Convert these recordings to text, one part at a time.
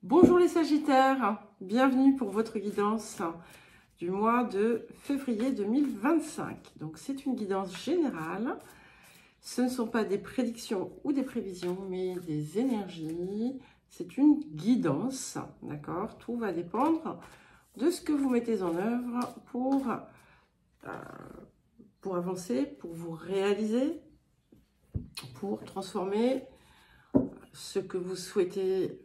Bonjour les Sagittaires, bienvenue pour votre guidance du mois de février 2025. Donc c'est une guidance générale, ce ne sont pas des prédictions ou des prévisions, mais des énergies. C'est une guidance, d'accord? Tout va dépendre de ce que vous mettez en œuvre pour avancer, pour vous réaliser, pour transformer ce que vous souhaitez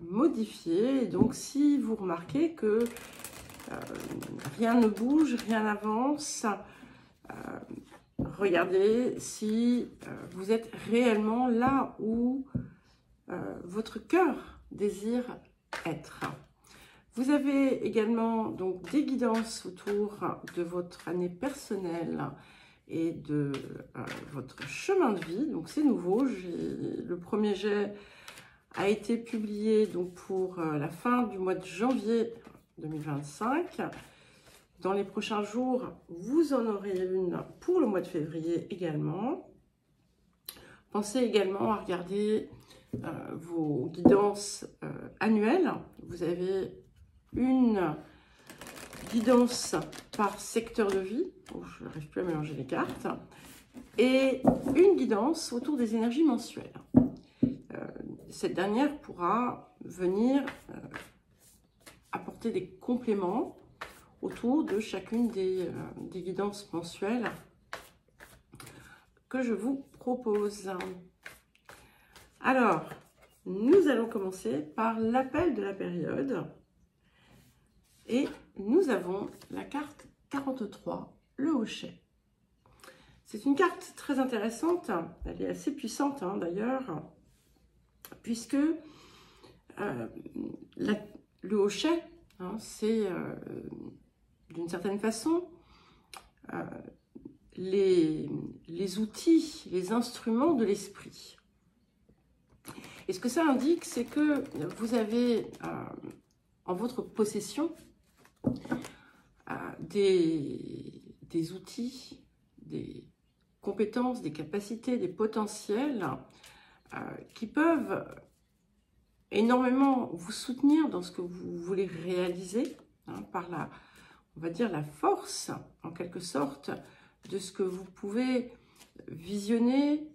modifier. Et donc si vous remarquez que rien ne bouge, rien n'avance, regardez si vous êtes réellement là où votre cœur désire être. Vous avez également donc des guidances autour de votre année personnelle et de votre chemin de vie. Donc c'est nouveau, le premier jet a été publié donc pour la fin du mois de janvier 2025. Dans les prochains jours, vous en aurez une pour le mois de février également. Pensez également à regarder vos guidances annuelles. Vous avez une guidance par secteur de vie, je n'arrive plus à mélanger les cartes, et une guidance autour des énergies mensuelles. Cette dernière pourra venir apporter des compléments autour de chacune des guidances mensuelles que je vous propose. Alors, nous allons commencer par l'appel de la période. Et nous avons la carte 43, le hochet. C'est une carte très intéressante, elle est assez puissante d'ailleurs, puisque le hochet, c'est d'une certaine façon les outils, les instruments de l'esprit. Et ce que ça indique, c'est que vous avez en votre possession des outils, des compétences, des capacités, des potentiels qui peuvent énormément vous soutenir dans ce que vous voulez réaliser, par on va dire la force en quelque sorte de ce que vous pouvez visionner,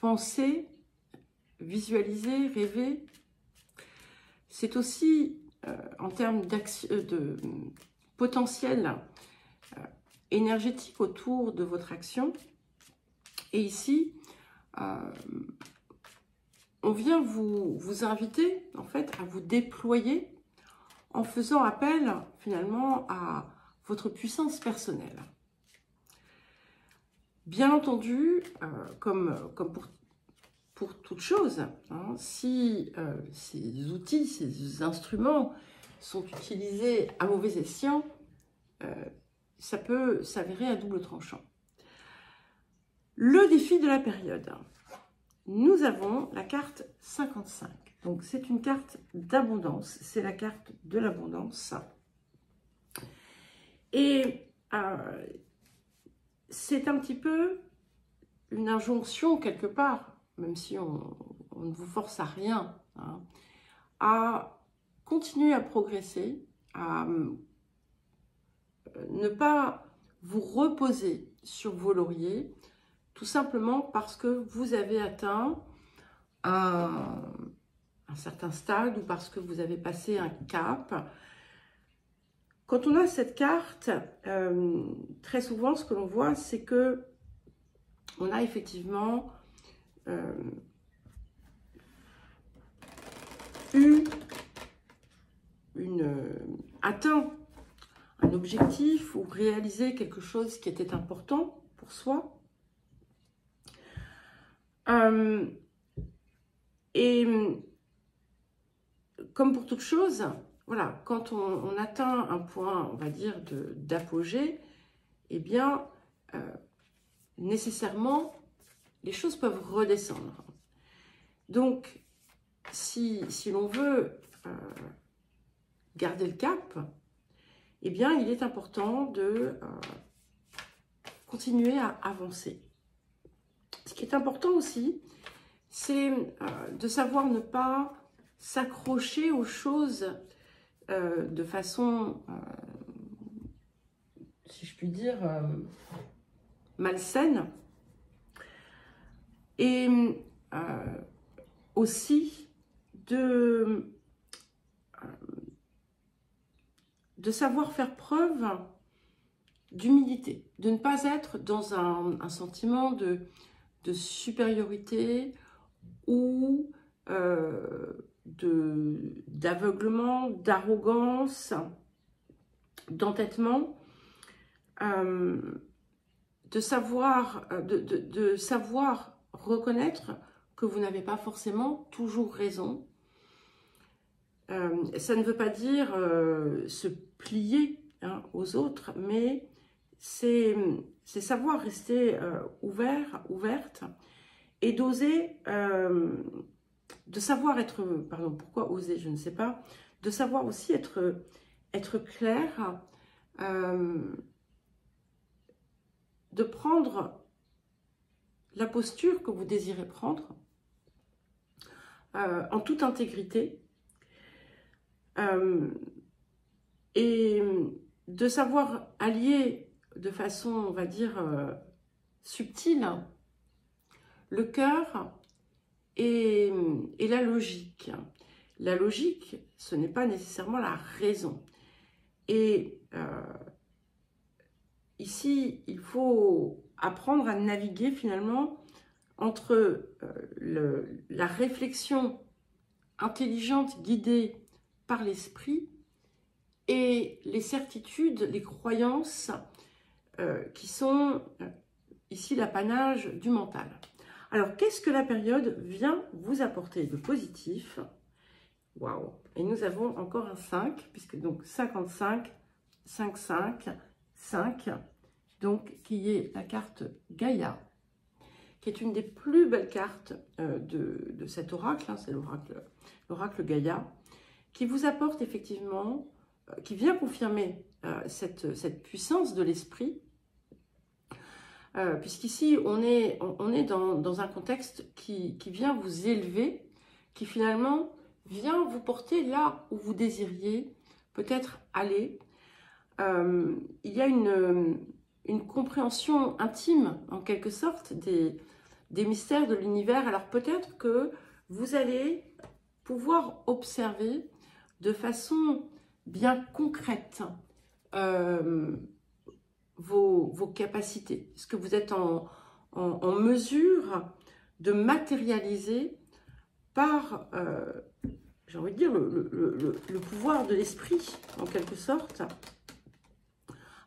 penser, visualiser, rêver. C'est aussi en termes de potentiel énergétique autour de votre action. Et ici, on vient vous inviter en fait à vous déployer en faisant appel finalement à votre puissance personnelle. Bien entendu, comme pour toute chose, si ces outils, ces instruments sont utilisés à mauvais escient, ça peut s'avérer à double tranchant. Le défi de la période. Nous avons la carte 55. Donc c'est une carte d'abondance, c'est la carte de l'abondance. Et c'est un petit peu une injonction quelque part, même si on ne vous force à rien, à continuer à progresser, à ne pas vous reposer sur vos lauriers, tout simplement parce que vous avez atteint un certain stade ou parce que vous avez passé un cap. Quand on a cette carte, très souvent ce que l'on voit, c'est que on a effectivement atteint un objectif ou réalisé quelque chose qui était important pour soi. Et comme pour toute chose, voilà, quand on atteint un point, on va dire, d'apogée, eh bien, nécessairement, les choses peuvent redescendre. Donc, si l'on veut garder le cap, eh bien, il est important de continuer à avancer. Ce qui est important aussi, c'est de savoir ne pas s'accrocher aux choses de façon, si je puis dire, malsaine. Et aussi de savoir faire preuve d'humilité, de ne pas être dans un sentiment de supériorité ou d'aveuglement, d'arrogance, d'entêtement, de savoir reconnaître que vous n'avez pas forcément toujours raison. Ça ne veut pas dire se plier aux autres, mais c'est savoir rester ouverte, et d'oser, de savoir être, pardon, pourquoi oser, je ne sais pas, de savoir aussi être clair, de prendre la posture que vous désirez prendre en toute intégrité, et de savoir allier de façon, on va dire, subtile, le cœur et la logique. La logique, ce n'est pas nécessairement la raison. Et ici, il faut apprendre à naviguer finalement entre la réflexion intelligente guidée par l'esprit et les certitudes, les croyances qui sont ici l'apanage du mental. Alors, qu'est-ce que la période vient vous apporter de positif? Waouh! Et nous avons encore un 5, puisque donc 55, 5, 5, 5, donc qui est la carte Gaïa, qui est une des plus belles cartes de cet oracle, c'est l'oracle Gaïa, qui vous apporte effectivement, qui vient confirmer cette puissance de l'esprit, puisqu'ici on est dans un contexte qui vient vous élever, qui finalement vient vous porter là où vous désiriez peut-être aller. Il y a une compréhension intime, en quelque sorte, des mystères de l'univers. Alors peut-être que vous allez pouvoir observer de façon bien concrète vos capacités. Est-ce que vous êtes en mesure de matérialiser par, j'ai envie de dire, le pouvoir de l'esprit, en quelque sorte?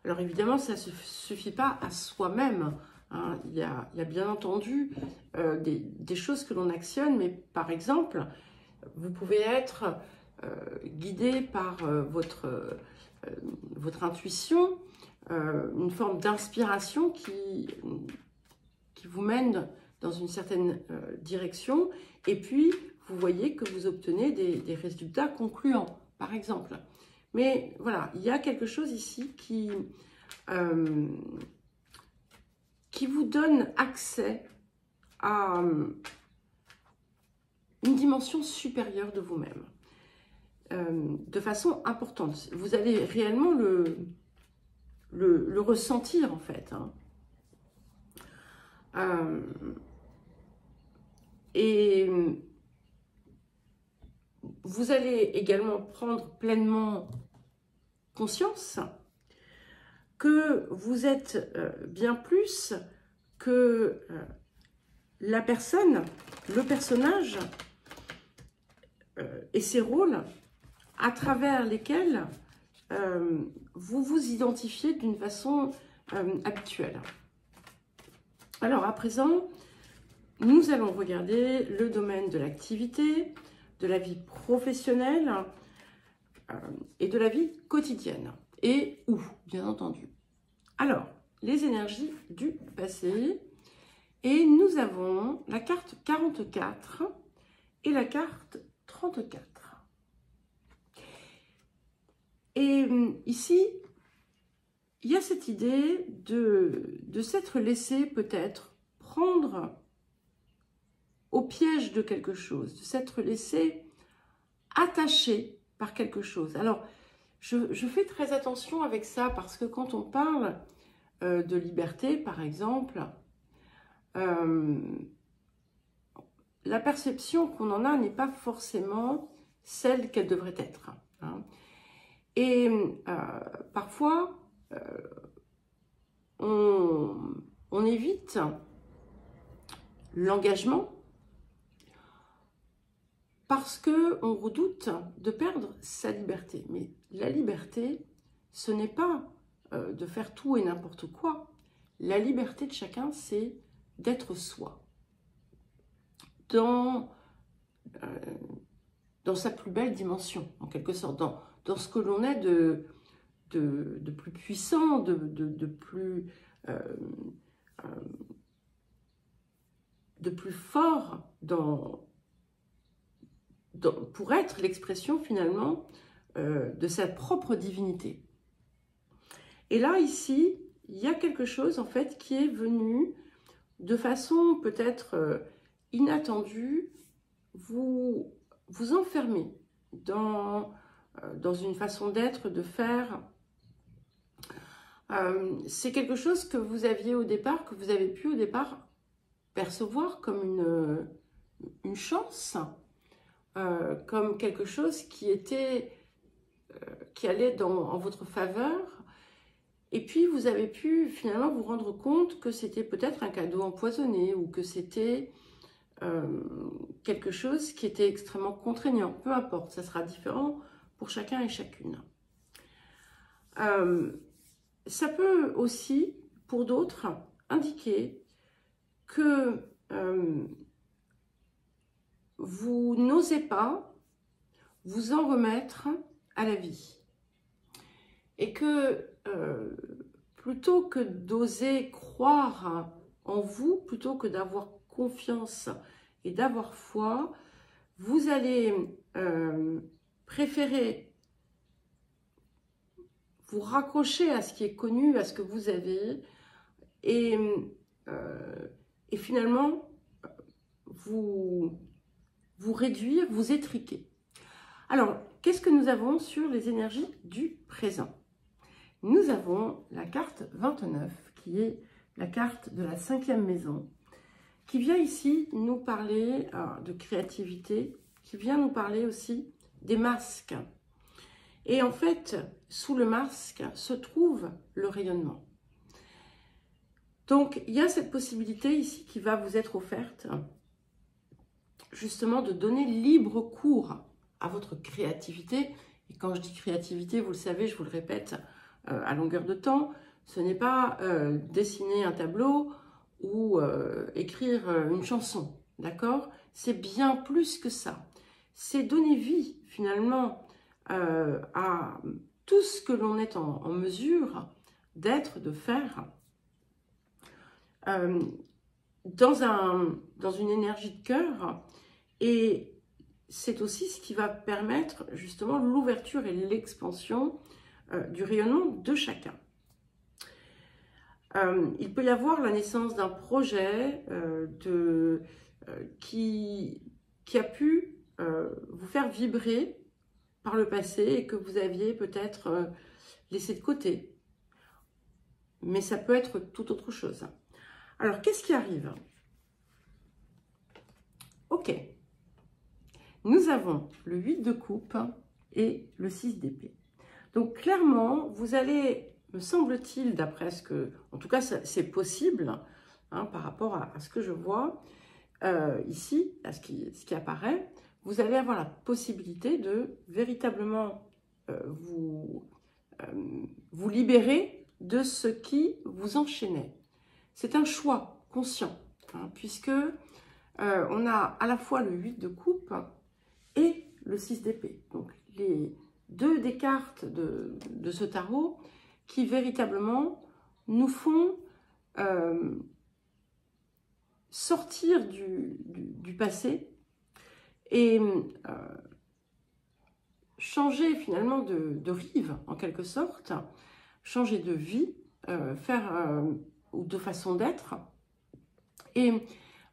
Alors évidemment, ça ne suffit pas à soi-même. Hein. Il y a bien entendu des choses que l'on actionne, mais par exemple, vous pouvez être guidé par votre intuition, une forme d'inspiration qui vous mène dans une certaine direction, et puis vous voyez que vous obtenez des résultats concluants, par exemple. Mais voilà, il y a quelque chose ici qui vous donne accès à une dimension supérieure de vous-même, de façon importante. Vous allez réellement le ressentir, en fait. Hein. Et vous allez également prendre pleinement conscience que vous êtes bien plus que la personne, le personnage et ses rôles à travers lesquels vous vous identifiez d'une façon habituelle. Alors à présent, nous allons regarder le domaine de l'activité, de la vie professionnelle et de la vie quotidienne. Et où, bien entendu. Alors, les énergies du passé. Et nous avons la carte 44 et la carte 34. Et ici, il y a cette idée de s'être laissé peut-être prendre au piège de quelque chose, de s'être laissé attaché par quelque chose. Alors, je fais très attention avec ça parce que quand on parle de liberté, par exemple, la perception qu'on en a n'est pas forcément celle qu'elle devrait être. Hein. Et parfois, on évite l'engagement parce qu'on redoute de perdre sa liberté. Mais la liberté, ce n'est pas de faire tout et n'importe quoi. La liberté de chacun, c'est d'être soi. Dans sa plus belle dimension, en quelque sorte. Dans ce que l'on est de plus puissant, de plus fort pour être l'expression finalement de sa propre divinité. Et là, ici, il y a quelque chose en fait qui est venu de façon peut-être inattendue, vous enfermer dans une façon d'être, de faire. C'est quelque chose que vous aviez au départ, que vous avez pu au départ percevoir comme une chance, comme quelque chose qui allait en votre faveur. Et puis, vous avez pu finalement vous rendre compte que c'était peut-être un cadeau empoisonné ou que c'était quelque chose qui était extrêmement contraignant. Peu importe, ça sera différent pour chacun et chacune. Ça peut aussi, pour d'autres, indiquer que vous n'osez pas vous en remettre à la vie. Et que plutôt que d'oser croire en vous, plutôt que d'avoir confiance et d'avoir foi, vous allez préférer vous raccrocher à ce qui est connu, à ce que vous avez, et finalement vous réduire, vous étriquer. Alors, qu'est-ce que nous avons sur les énergies du présent? Nous avons la carte 29, qui est la carte de la 5e maison, qui vient ici nous parler de créativité, qui vient nous parler aussi des masques. Et en fait, sous le masque se trouve le rayonnement. Donc, il y a cette possibilité ici qui va vous être offerte, justement, de donner libre cours à votre créativité. Et quand je dis créativité, vous le savez, je vous le répète à longueur de temps, ce n'est pas dessiner un tableau ou écrire une chanson, d'accord? C'est bien plus que ça. C'est donner vie, finalement, à tout ce que l'on est en mesure d'être, de faire, dans une énergie de cœur. Et c'est aussi ce qui va permettre justement l'ouverture et l'expansion du rayonnement de chacun. Il peut y avoir la naissance d'un projet qui a pu vous faire vibrer par le passé et que vous aviez peut-être laissé de côté. Mais ça peut être tout autre chose. Alors, qu'est-ce qui arrive? Ok. Nous avons le 8 de coupe et le 6 d'épée. Donc, clairement, vous allez, me semble-t-il, d'après ce que... En tout cas, c'est possible, hein, par rapport à ce que je vois ici, à ce qui apparaît. Vous allez avoir la possibilité de véritablement vous libérer de ce qui vous enchaînait. C'est un choix conscient, hein, puisque on a à la fois le 8 de coupe et le 6 d'épée. Donc, les deux des cartes de ce tarot qui véritablement nous font sortir du passé et changer finalement de rive, en quelque sorte, changer de vie, ou de façon d'être. Et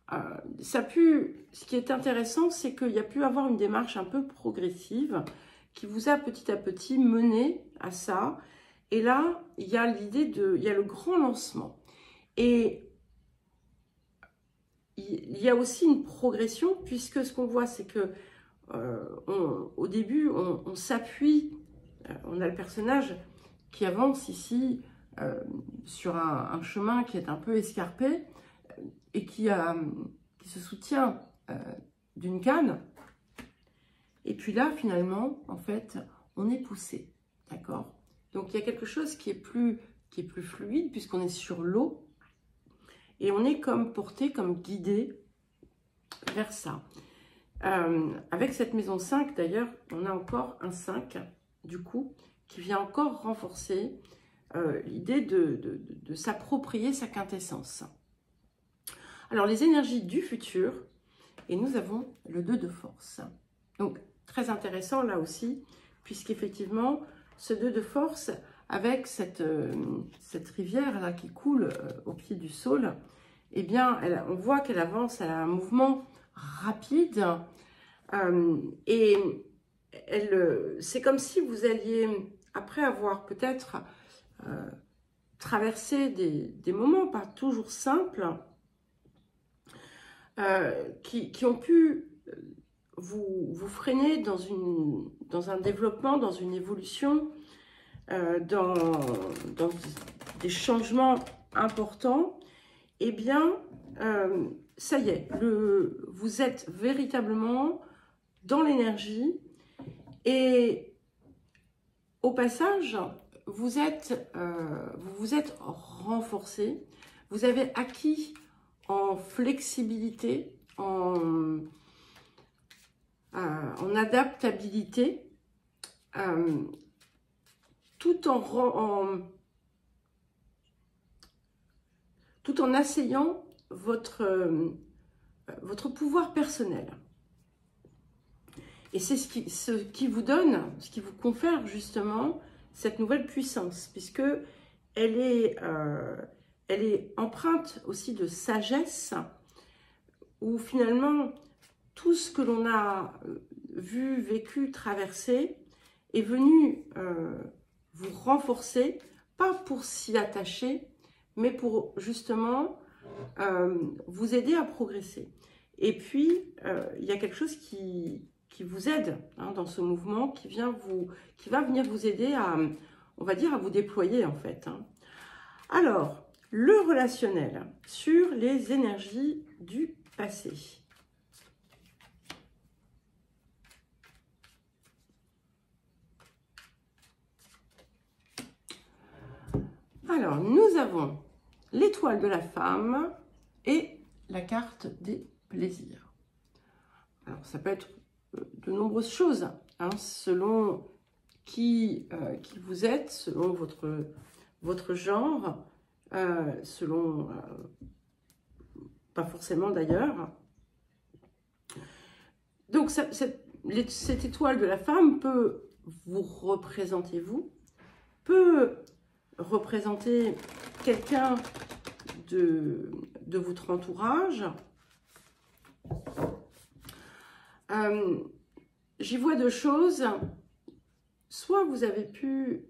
ce qui est intéressant, c'est qu'il y a pu avoir une démarche un peu progressive qui vous a petit à petit mené à ça. Et là, il y a il y a le grand lancement. Et il y a aussi une progression, puisque ce qu'on voit, c'est que au début, on s'appuie, on a le personnage qui avance ici sur un chemin qui est un peu escarpé et qui se soutient d'une canne. Et puis là, finalement, en fait, on est poussé, d'accord? Donc, il y a quelque chose qui est plus fluide, puisqu'on est sur l'eau. Et on est comme porté, comme guidé vers ça. Avec cette maison 5, d'ailleurs, on a encore un 5, du coup, qui vient encore renforcer l'idée de s'approprier sa quintessence. Alors, les énergies du futur, et nous avons le 2 de force. Donc, très intéressant là aussi, puisqu'effectivement, ce 2 de force, avec cette rivière là qui coule au pied du saule, eh bien, on voit qu'elle avance, elle a un mouvement rapide et c'est comme si vous alliez, après avoir peut-être traversé des moments pas toujours simples, qui ont pu vous freiner dans un développement, dans une évolution, dans des changements importants, eh bien, ça y est, vous êtes véritablement dans l'énergie et au passage, vous êtes renforcé, vous avez acquis en flexibilité, en adaptabilité, tout en asseyant votre pouvoir personnel. Et c'est ce qui vous donne, ce qui vous confère justement cette nouvelle puissance, puisque elle est empreinte aussi de sagesse, où finalement tout ce que l'on a vu, vécu, traversé est venu vous renforcer, pas pour s'y attacher, mais pour justement vous aider à progresser. Et puis, il y a quelque chose qui vous aide dans ce mouvement, qui va venir vous aider à, on va dire, à vous déployer en fait. Alors, le relationnel sur les énergies du passé. Alors, nous avons l'étoile de la femme et la carte des plaisirs. Alors, ça peut être de nombreuses choses, selon qui vous êtes, selon votre genre, selon, pas forcément d'ailleurs. Donc, cette étoile de la femme peut vous représenter vous, peut représenter quelqu'un de votre entourage. J'y vois deux choses. Soit vous avez pu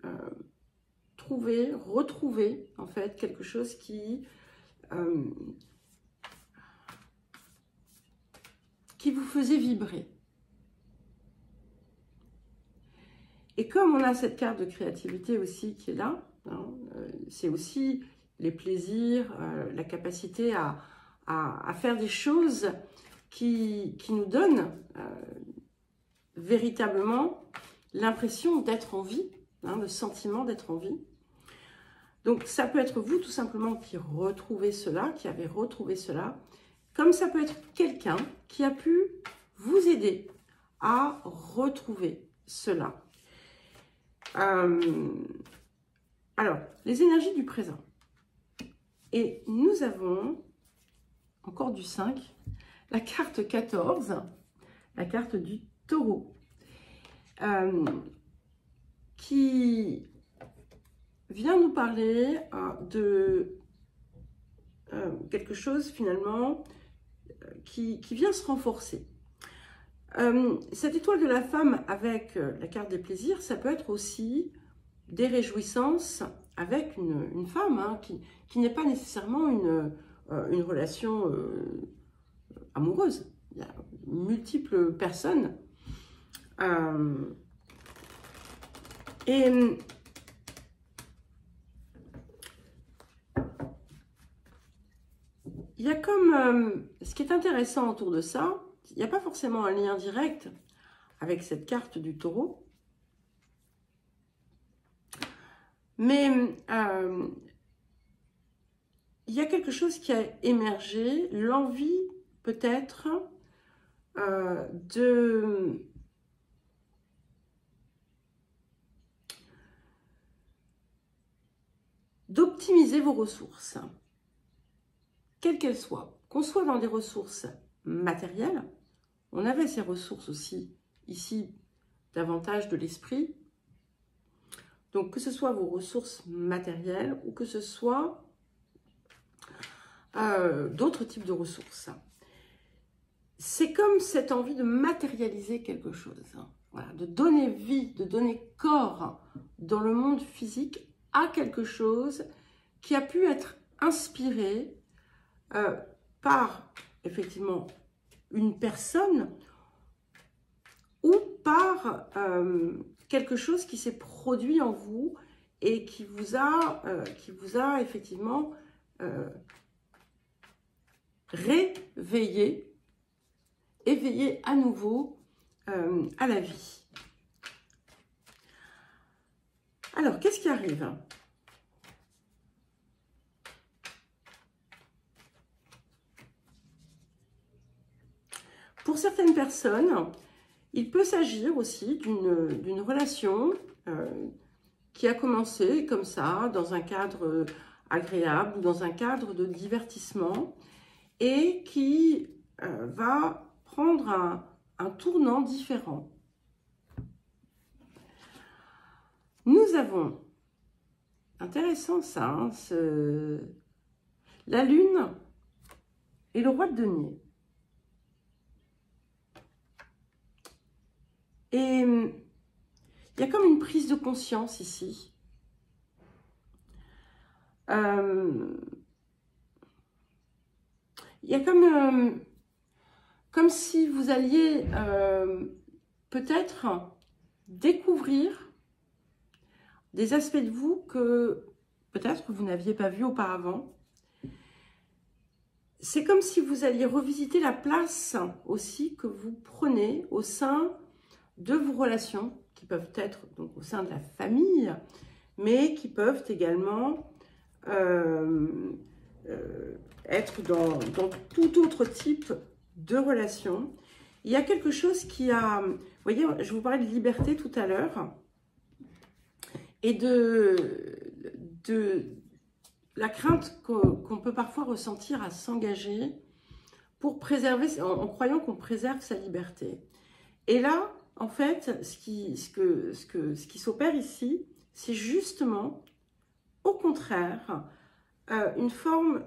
retrouver en fait quelque chose qui vous faisait vibrer. Et comme on a cette carte de créativité aussi qui est là, c'est aussi les plaisirs, la capacité à faire des choses qui nous donnent véritablement l'impression d'être en vie, le sentiment d'être en vie. Donc ça peut être vous tout simplement qui retrouvez cela, qui avez retrouvé cela, comme ça peut être quelqu'un qui a pu vous aider à retrouver cela. Alors, les énergies du présent. Et nous avons encore du 5, la carte 14, la carte du taureau, qui vient nous parler de quelque chose finalement qui vient se renforcer. Cette étoile de la femme avec la carte des plaisirs, ça peut être aussi des réjouissances avec une femme, hein, qui n'est pas nécessairement une relation amoureuse. Il y a multiples personnes. Et il y a comme, ce qui est intéressant autour de ça, il n'y a pas forcément un lien direct avec cette carte du taureau, mais il y a quelque chose qui a émergé, l'envie peut-être d'optimiser vos ressources, quelles qu'elles soient, qu'on soit dans des ressources matérielles, on avait ces ressources aussi ici, davantage de l'esprit, donc que ce soit vos ressources matérielles ou que ce soit d'autres types de ressources. C'est comme cette envie de matérialiser quelque chose, voilà, de donner vie, de donner corps dans le monde physique à quelque chose qui a pu être inspiré par effectivement une personne ou par quelque chose qui s'est produit en vous et qui vous a effectivement réveillé, éveillé à nouveau à la vie. Alors, qu'est-ce qui arrive ? Pour certaines personnes, il peut s'agir aussi d'une relation qui a commencé comme ça, dans un cadre agréable, dans un cadre de divertissement, et qui va prendre un tournant différent. Nous avons, intéressant ça, hein, la lune et le roi de denier. Et il y a comme une prise de conscience ici. Il y a comme si vous alliez peut-être découvrir des aspects de vous que peut-être vous n'aviez pas vu auparavant. C'est comme si vous alliez revisiter la place aussi que vous prenez au sein de vos relations, qui peuvent être donc au sein de la famille, mais qui peuvent également être dans tout autre type de relation. Il y a quelque chose qui a... Vous voyez, je vous parlais de liberté tout à l'heure, et de la crainte qu'on peut parfois ressentir à s'engager pour préserver, en croyant qu'on préserve sa liberté. Et là, en fait, ce qui s'opère ici, c'est justement, au contraire, une forme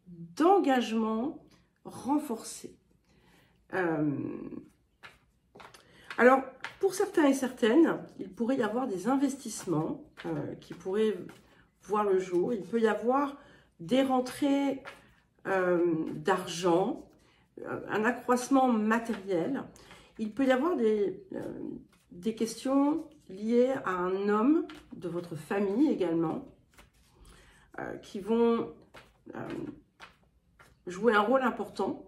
d'engagement renforcé. Alors, pour certains et certaines, il pourrait y avoir des investissements qui pourraient voir le jour. Il peut y avoir des rentrées d'argent, un accroissement matériel. Il peut y avoir des questions liées à un homme de votre famille également, qui vont jouer un rôle important.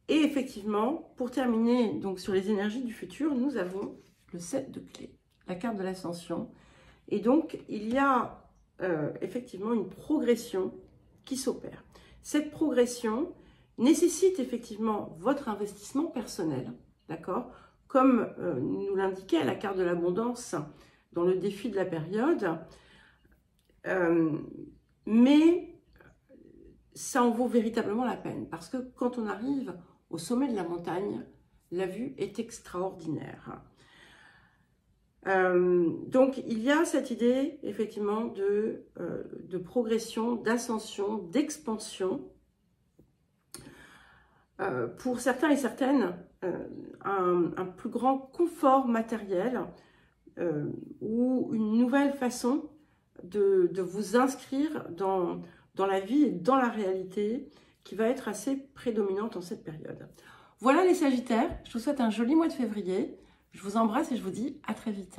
Et effectivement, pour terminer donc sur les énergies du futur, nous avons le 7 de clés, la carte de l'ascension. Et donc, il y a effectivement une progression qui s'opère. Cette progression nécessite effectivement votre investissement personnel, d'accord? Comme nous l'indiquait la carte de l'abondance dans le défi de la période, mais ça en vaut véritablement la peine, parce que quand on arrive au sommet de la montagne, la vue est extraordinaire. Donc, il y a cette idée, effectivement, de progression, d'ascension, d'expansion. Pour certains et certaines, un plus grand confort matériel ou une nouvelle façon de vous inscrire dans la vie et dans la réalité qui va être assez prédominante en cette période. Voilà les Sagittaires, je vous souhaite un joli mois de février. Je vous embrasse et je vous dis à très vite.